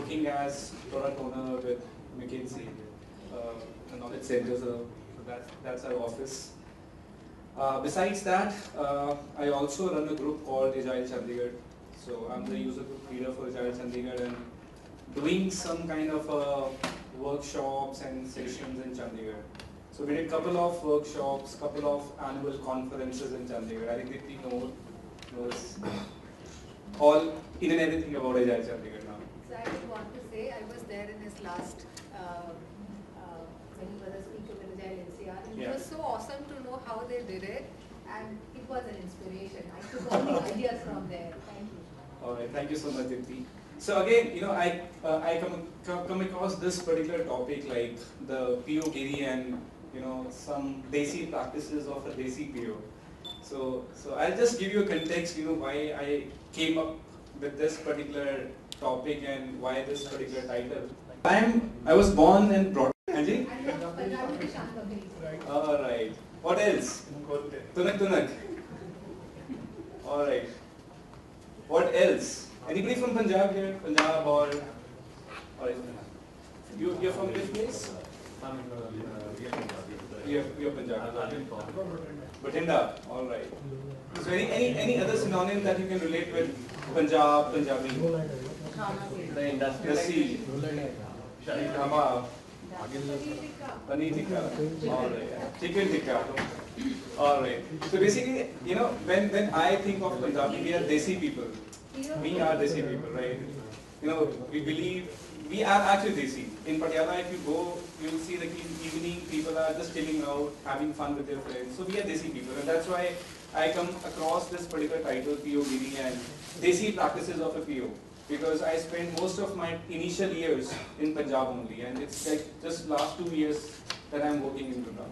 working as product owner with McKinsey, the knowledge center, so that's our office. Besides that, I also run a group called Agile Chandigarh. So I'm the user group leader for Agile Chandigarh and doing some kind of workshops and sessions in Chandigarh. So we did a couple of workshops, couple of annual conferences in Chandigarh. I think Deepti knows all in and everything about Agile Chandigarh now. So I just want to say I was there in his last when he was a speaker with Agile NCR, and it was so awesome to know how they did it, and it was an inspiration. I took all the ideas from there. Thank you. All right, thank you so much, Deepti. So again, I come across this particular topic like the POgiri and some Desi practices of a Desi PO. So I'll just give you a context, why I came up with this particular topic and why this particular title. I was born and brought up. Anji? All right. What else? Tunak. All right. What else? Anybody from Punjab here? Punjab or you're from which place? You're Punjab. Bathinda. All right. So any other synonym that you can relate with Punjab, Punjabi? The industry. Dhaba. Paneer tikka. All right. Chicken tikka. All right. So basically, when I think of Punjabi, we are Desi people. We are Desi people, right? We believe we are actually Desi. In Patiala, if you go, you will see that in evening people are just chilling out, having fun with their friends. So we are Desi people, and that's why I come across this particular title, POgiri, and Desi practices of a PO. Because I spent most of my initial years in Punjab only, and it's like just last 2 years that I'm working in Punjab.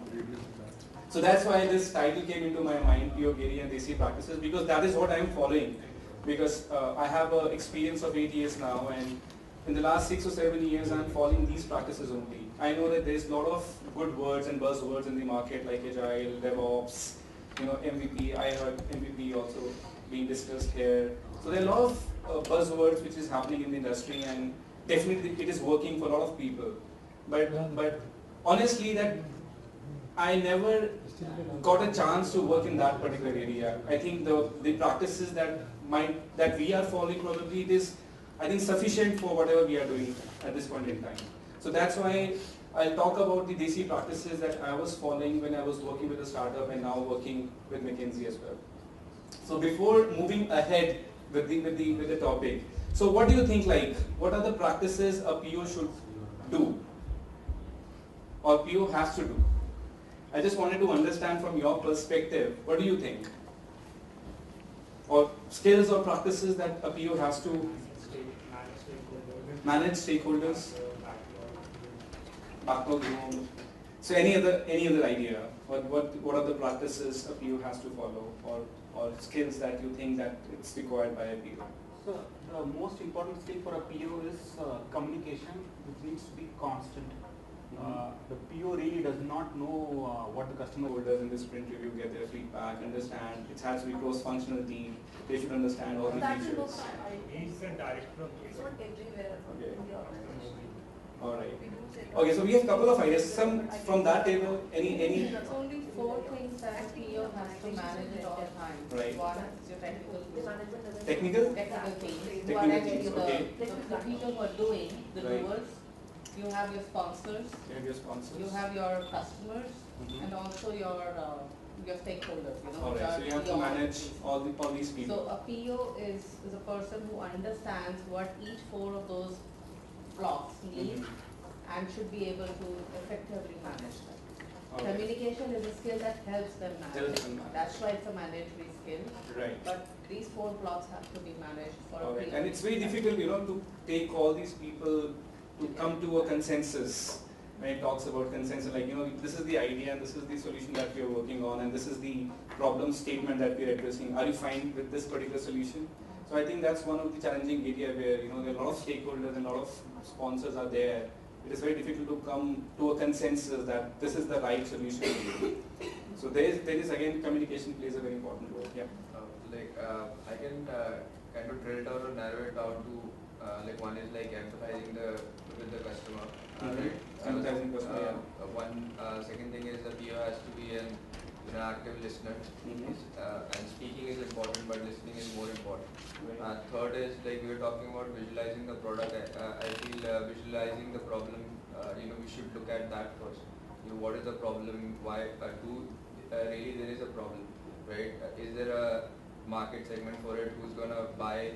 So that's why this title came into my mind, POgiri and Desi practices, because that is what I'm following. Because I have an experience of 8 years now, and in the last 6 or 7 years, I'm following these practices only. I know that there's a lot of good words and buzzwords in the market, like Agile, DevOps, MVP. I heard MVP also being discussed here. So there are a lot of buzzwords which is happening in the industry, and definitely it is working for a lot of people. But honestly, that I never got a chance to work in that particular area. I think the practices that we are following probably it is, I think, sufficient for whatever we are doing at this point in time. So that's why I'll talk about the Desi practices that I was following when I was working with a startup and now working with McKinsey as well. So before moving ahead with the topic, so what do you think, like, what are the practices a PO should do or PO has to do? I just wanted to understand from your perspective, what do you think? Or skills or practices that a PO has to manage stakeholders, backlog. So any other idea? What are the practices a PO has to follow, or skills that you think that it's required by a PO? So the most important skill for a PO is communication, which needs to be constant. The PO really does not know what the customer Holders in the sprint review get their feedback, understand it has to be cross-functional team. They should understand all the features. He's the director of It's not everywhere in the organization. All right. Okay, so we have a couple of ideas. Some from that table. Any? There's only 4 things that a PO has to manage at all times. Right. One is your technical team. Technical? Technical teams. Technical teams, okay. The people who are doing, the Right. doers. You have your sponsors. You have your sponsors. You have your customers, and also your stakeholders. All right. So you have to manage all these people. So a PO is a person who understands what each 4 of those blocks need and should be able to effectively manage them. All right. Communication is a skill that helps them manage. That's why it's a mandatory skill. Right. But these 4 blocks have to be managed for All a right. PO. And it's very difficult, to take all these people to come to a consensus. When it talks about consensus, like, this is the idea and this is the solution that we are working on and this is the problem statement that we are addressing. Are you fine with this particular solution? So I think that's one of the challenging area where, there are a lot of stakeholders and a lot of sponsors are there. It is very difficult to come to a consensus that this is the right solution. So there is again, communication plays a very important role. Yeah. I can kind of drill down or narrow it down to like one is like empathizing with the customer. Mm-hmm. Empathizing customer. Second thing is the PO has to be an active listener. Mm-hmm. And speaking is important, but listening is more important. Right. Third is like we were talking about visualizing the product. I feel visualizing the problem. We should look at that first. What is the problem? Why? Really there is a problem, right? Is there a market segment for it? Who's gonna buy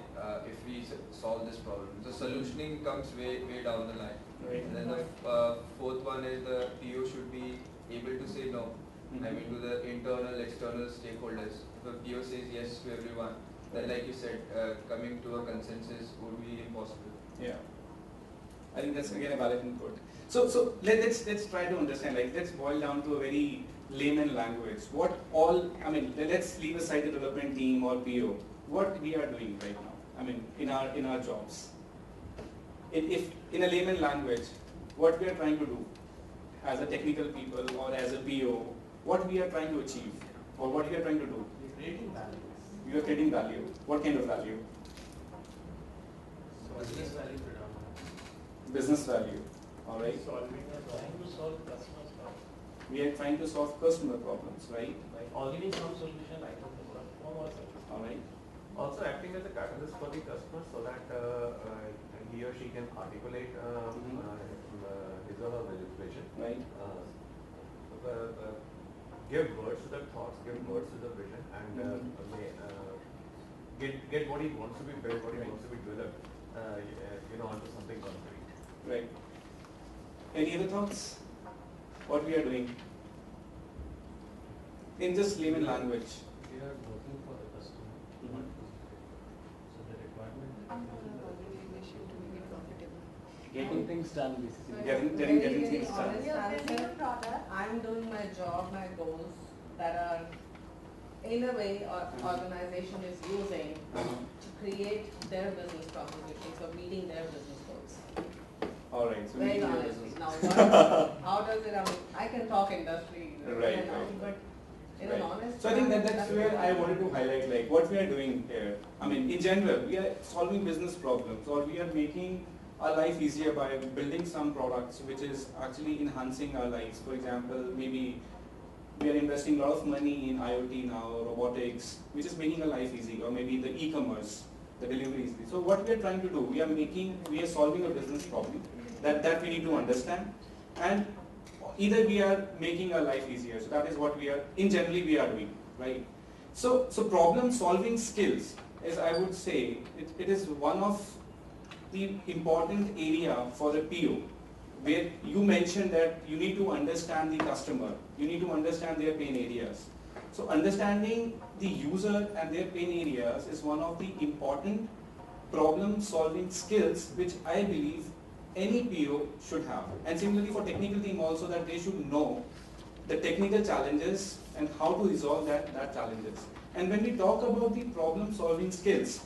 if we solve this problem? So solutioning comes way down the line. Right. And then the fourth one is the PO should be able to say no. Mm-hmm. I mean to the internal, external stakeholders. If a PO says yes to everyone, then like you said, coming to a consensus would be impossible. Yeah. I think that's again a valid input. So let's try to understand, like let's boil down to a very layman language. Let's leave aside the development team or PO. What we are doing right now, in our jobs. If in a layman language, what we are trying to do as a technical people or as a PO, what we are trying to achieve or what we are trying to do. Creating value. You are creating value. What kind of value? Business value predominantly. Business value. All right. Trying to solve customers' problems. We are trying to solve customer problems, right? Or giving some solution like that. All right. Also acting as a catalyst for the customer so that he or she can articulate his or her vision. Right. Give words to the thoughts, give words to the vision, and get what he wants to be built, what he wants to be developed, onto something concrete. Right. Any other thoughts? What we are doing? In just layman language. We are working for the customer. Mm-hmm. So the requirement. Getting things done basically. Getting things done. Honest We are building a answer, product. I'm doing my job, my goals that are in a way organization is using to create their business propositions or meeting their business goals. All right. So Very meeting your honestly. business. Now how does it, I can talk industry, Right, but in right. an honest So I think that's manner, where I wanted to highlight, like what we are doing here. In general, we are solving business problems, or we are making our life easier by building some products which is actually enhancing our lives. For example, maybe we are investing a lot of money in IoT now, robotics, which is making our life easy, or maybe the e-commerce, the deliveries. So what we are trying to do, we are solving a business problem that we need to understand, and either we are making our life easier. So that is what we are doing, right? So problem solving skills is, I would say, it is one of the important area for a PO, where you mentioned that you need to understand the customer, you need to understand their pain areas. So understanding the user and their pain areas is one of the important problem solving skills which I believe any PO should have. And similarly for technical team also, that they should know the technical challenges and how to resolve that challenges. And when we talk about the problem solving skills,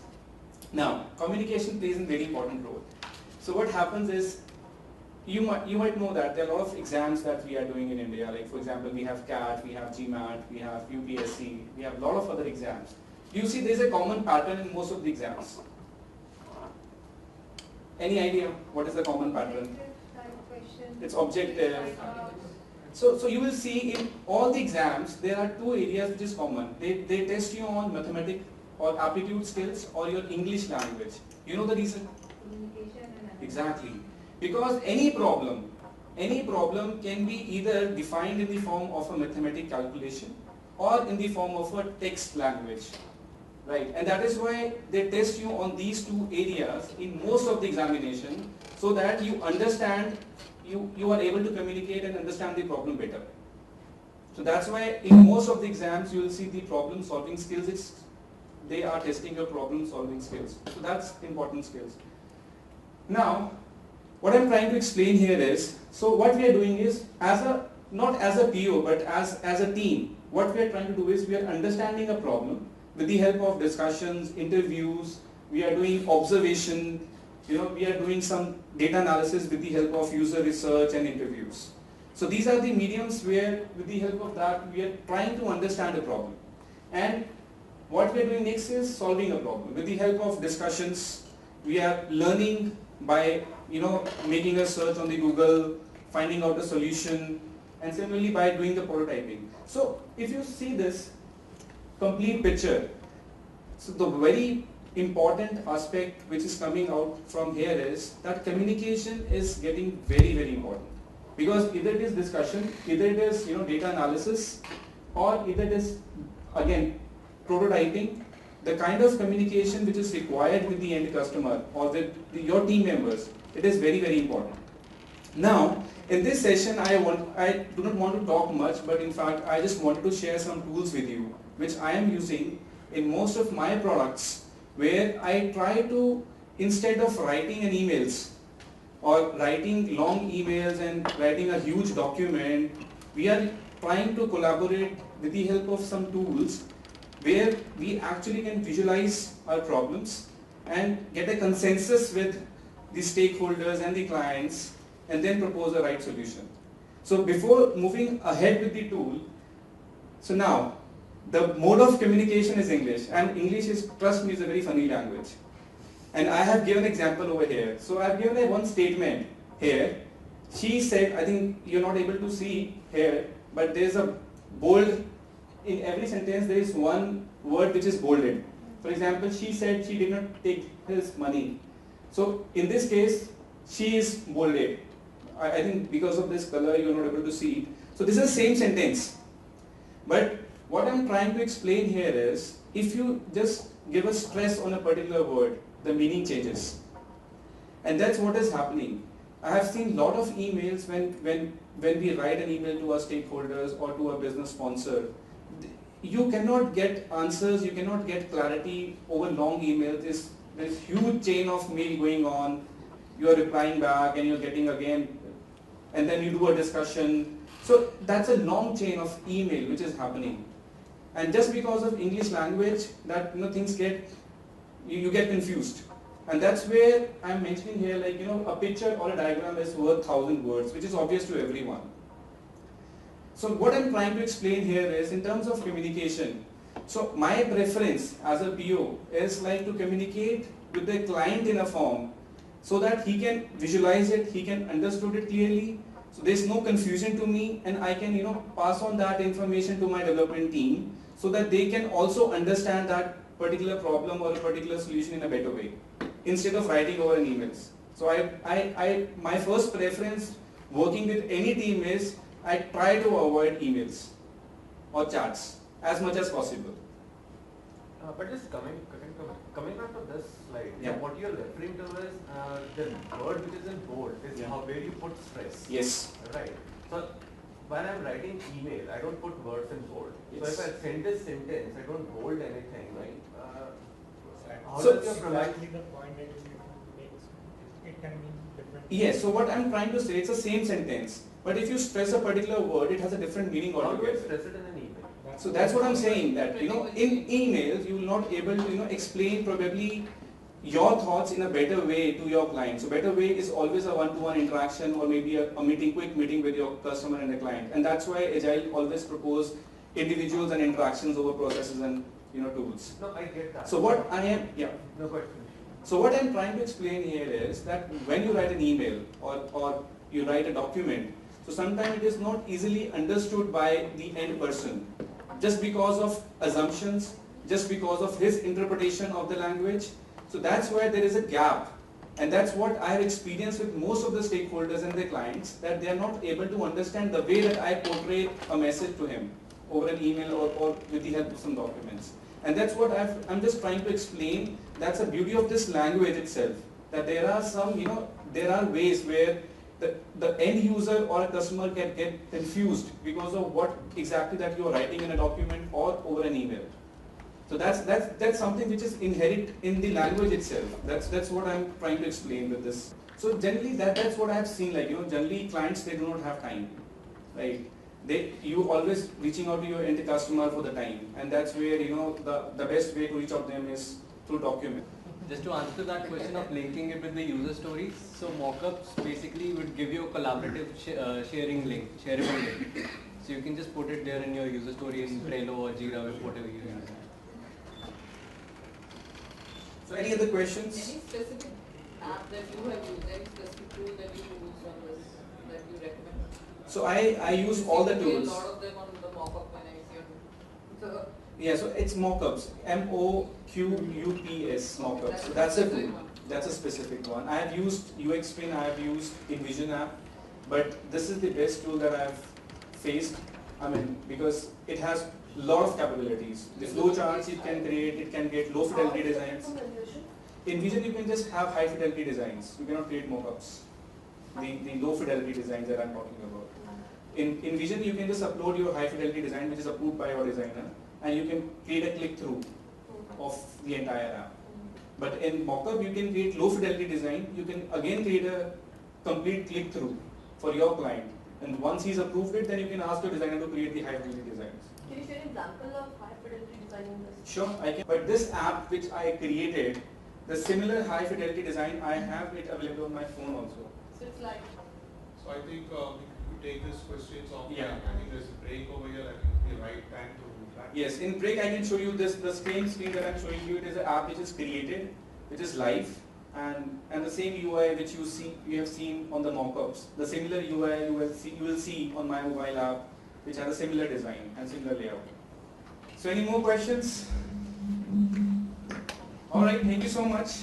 now communication plays a very important role. So what happens is, you might know that there are a lot of exams that we are doing in India. Like for example, we have CAT, we have GMAT, we have UPSC, we have a lot of other exams. You see there's a common pattern in most of the exams. Any idea what is the common pattern? It's objective. So you will see in all the exams, there are two areas which is common. They test you on mathematics or aptitude skills or your English language. You know the reason? Communication and Exactly. Because any problem can be either defined in the form of a mathematical calculation or in the form of a text language. Right? And that is why they test you on these two areas in most of the examination, so that you understand, you are able to communicate and understand the problem better. So that's why in most of the exams you will see the problem solving skills. They are testing your problem solving skills. So that's important skills. Now, what I'm trying to explain here is, so what we are doing is, not as a PO, but as a team, what we are trying to do is, we are understanding a problem with the help of discussions, interviews, we are doing observation, we are doing some data analysis with the help of user research and interviews. So these are the mediums where, with the help of that, we are trying to understand a problem. And what we are doing next is solving a problem with the help of discussions, we are learning by making a search on the Google, finding out a solution, and similarly by doing the prototyping. So if you see this complete picture, so the very important aspect which is coming out from here is that communication is getting very, very important. Because either it is discussion, either it is data analysis, or either it is again prototyping, the kind of communication which is required with the end customer or with your team members, it is very, very important. Now, in this session, I do not want to talk much, but in fact, I just wanted to share some tools with you, which I am using in most of my products, where I try to, instead of writing an emails or writing long emails and writing a huge document, we are trying to collaborate with the help of some tools where we actually can visualize our problems and get a consensus with the stakeholders and the clients and then propose a right solution. So before moving ahead with the tool, so now the mode of communication is English, and English is, trust me, is a very funny language. And I have given an example over here. So I have given a one statement here. She said, I think you're not able to see here, but there's a bold, in every sentence there is one word which is bolded. For example, she said she did not take his money. So in this case, she is bolded. I think because of this color you're not able to see it. So this is the same sentence. But what I'm trying to explain here is, if you just give a stress on a particular word, the meaning changes. And that's what is happening. I have seen a lot of emails when we write an email to our stakeholders or to a business sponsor. You cannot get answers, you cannot get clarity over long emails. There's huge chain of mail going on. You are replying back and you're getting again, and then you do a discussion. So that's a long chain of email which is happening. And just because of English language, that things get, you get confused. And that's where I'm mentioning here, like, a picture or a diagram is worth 1,000 words, which is obvious to everyone. So what I'm trying to explain here is, in terms of communication, so my preference as a PO is like to communicate with the client in a form so that he can visualize it, he can understand it clearly, so there's no confusion to me, and I can pass on that information to my development team so that they can also understand that particular problem or a particular solution in a better way, instead of writing over an emails. So my first preference working with any team is I try to avoid emails or chats as much as possible. But just coming back to this slide, Yeah. what you're referring to is the word which is in bold is Yeah. how where you put stress. Yes. Right. So when I'm writing email, I don't put words in bold. Yes. So if I send this sentence, I don't bold anything. Right. How So- does your product? Exactly the point that you make. It can mean different. Yes, so what I'm trying to say, it's the same sentence, but if you stress a particular word, it has a different meaning How do I altogether. stress it in an email? So that's what I'm saying, that in emails you will not able to explain probably your thoughts in a better way to your client. So better way is always a one-to-one interaction, or maybe a meeting, quick meeting with your customer and the client. And that's why Agile always propose individuals and interactions over processes and tools. No, I get that. So what I am, yeah. No question. So what I'm trying to explain here is that when you write an email or you write a document, so sometimes it is not easily understood by the end person, just because of assumptions, just because of his interpretation of the language. So that's why there is a gap. And that's what I have experienced with most of the stakeholders and their clients, that they are not able to understand the way that I portray a message to him over an email or with the help of some documents. And that's what I'm just trying to explain. That's the beauty of this language itself, that there are some, there are ways where the end user or a customer can get confused because of what exactly that you are writing in a document or over an email. So that's something which is inherent in the language itself. That's what I'm trying to explain with this. So generally that's what I have seen, like, generally clients, they do not have time, right? You always reaching out to your end customer for the time, and that's where the best way to reach out to them is through document. Just to answer that question of linking it with the user stories, so mockups basically would give you a collaborative sharing link, shareable link. So you can just put it there in your user story in Trello or Jira, whatever you use. So any other questions? Any specific app that you have used, any specific tool that you use on this that you recommend? So I use all the There seem to be tools. a lot of them on the mock-up when I see it. So, Yeah, so it's mockups. MOQUPS mockups. So that's a tool. That's a specific one. I have used UXPin, I have used InVision app, but this is the best tool that I have faced. I mean, because it has a lot of capabilities. The flow charts it can create, it can get low fidelity designs. InVision you can just have high fidelity designs. You cannot create mockups. The low fidelity designs that I'm talking about. In InVision you can just upload your high fidelity design which is approved by your designer, and you can create a click through of the entire app. But in mockup you can create low fidelity design, you can again create a complete click through for your client, and once he's approved it, then you can ask your designer to create the high fidelity designs. Can you share an example of high fidelity design in this? Sure, I can. But this app which I created, the similar high fidelity design, I have it available on my phone also. so it's like, So I think we could take this questions offline. Yeah. I think there's a break over here. I think the right time to do that. Yes, in break I can show you this, the same screen that I'm showing you. It is an app which is created, which is live, and the same UI which you have seen on the mockups. The similar UI you will see on my mobile app, which has a similar design and similar layout. So any more questions? All right, thank you so much.